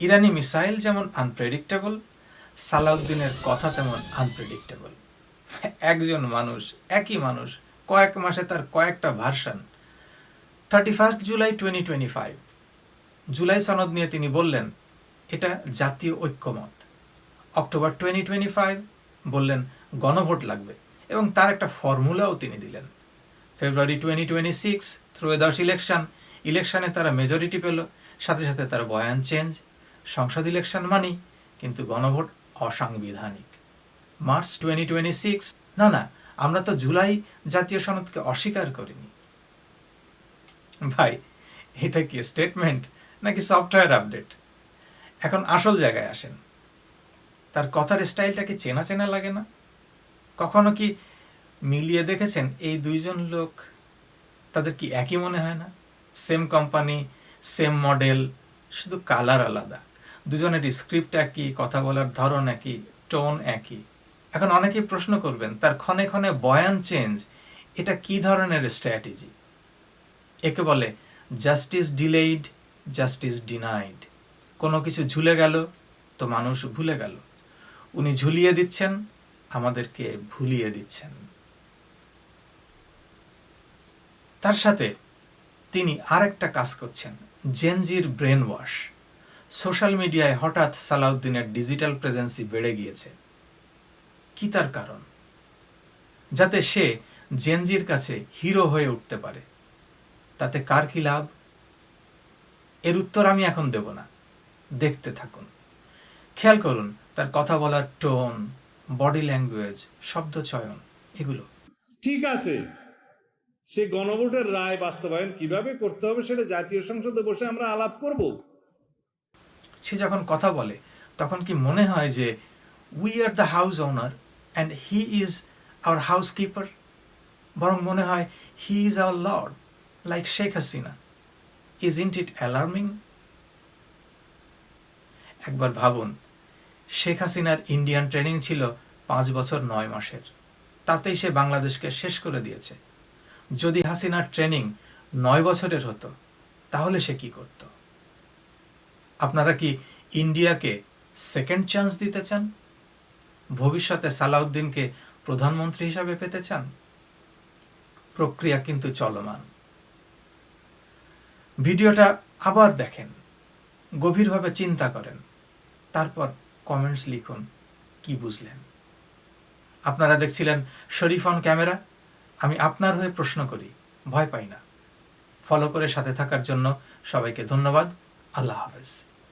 ইরানি missile যেমন unpredictable, সালাউদ্দিনের কথা তেমন আনপ্রেডিক্টেবল। একজন মানুষ, একই মানুষ, কয়েক মাসে তার কয়েকটা ভার্সন। 31 জুলাই 2025 জুলাই সনদ নিয়ে তিনি বললেন এটা জাতীয় ঐক্যমত। অক্টোবর 2025 বললেন গণভোট লাগবে এবং তার একটা ফর্মুলাও তিনি দিলেন। ফেব্রুয়ারি 2026 ত্রয়োদশ ইলেকশনে তারা মেজরিটি পেল, সাথে সাথে তার বয়ান চেঞ্জ, সংসদ ইলেকশন মানি, কিন্তু গণভোট অসাংবিধানিক। মার্চ 2026 না, আমরা তো জুলাই জাতীয় সনদকে অস্বীকার করিনি। ভাই, এটা কি স্টেটমেন্ট নাকি সফটওয়্যার আপডেট? এখন আসল জায়গায় আসেন। তার কথার স্টাইলটা কি চেনা চেনা লাগে না? কখনো কি মিলিয়ে দেখেছেন এই দুইজন লোক, তাদের কি একই মনে হয় না? সেম কোম্পানি, সেম মডেল, শুধু কালার আলাদা। দুজনের স্ক্রিপ্ট একই, কথা বলার ধরন একই, টোন একই। এখন অনেকেই প্রশ্ন করবেন তার ক্ষণে ক্ষণে বয়ান চেঞ্জ, এটা কি ধরনের স্ট্র্যাটেজি? একে বলে জাস্টিস ডিলেইড, জাস্টিস ডিনাইড। কোনো কিছু ঝুলে গেল তো মানুষ ভুলে গেল। উনি ঝুলিয়ে দিচ্ছেন, আমাদেরকে ভুলিয়ে দিচ্ছেন। তার সাথে তিনি আরেকটা কাজ করছেন, জেনজির ব্রেন ওয়াশ। সোশ্যাল মিডিয়ায় হঠাৎ সালাউদ্দিনের ডিজিটাল প্রেজেন্সি বেড়ে গিয়েছে। কি তার কারণ? যাতে সে জেনজির কাছে হিরো হয়ে উঠতে পারে। তাতে কার কি লাভ? এর উত্তর আমি এখন দেব না, দেখতে থাকুন। খেয়াল করুন তার কথা বলার টোন, বডি ল্যাঙ্গুয়েজ, শব্দ চয়ন, এগুলো। ঠিক আছে, সে গণভোটের রায় বাস্তবায়ন কিভাবে করতে হবে সেটা জাতীয় সংসদে বসে আমরা আলাপ করব। সে যখন কথা বলে তখন কি মনে হয় যে we are the house owner and he is our housekeeper? বরং মনে হয় he is our Lord, like Sheikh Hasina. Isn't it alarming? একবার ভাবুন, শেখ হাসিনার ইন্ডিয়ান ট্রেনিং ছিল 5 বছর 9 মাসের, তাতেই সে বাংলাদেশকে শেষ করে দিয়েছে। যদি হাসিনার ট্রেনিং 9 বছরের হতো তাহলে সে কি করত? আপনারা কি ইন্ডিয়াকে সেকেন্ড চান্স দিতে চান? ভবিষ্যতে সালাউদ্দিনকে প্রধানমন্ত্রী হিসাবে পেতে চান? প্রক্রিয়া কিন্তু চলমান। ভিডিওটা আবার দেখেন, গভীরভাবে চিন্তা করেন, তারপর কমেন্টস লিখুন কি বুঝলেন। আপনারা দেখছিলেন শরীফ অন ক্যামেরা। আমি আপনার হয়ে প্রশ্ন করি, ভয় পাই না। ফলো করে সাথে থাকার জন্য সবাইকে ধন্যবাদ। আল্লাহ হাফেজ।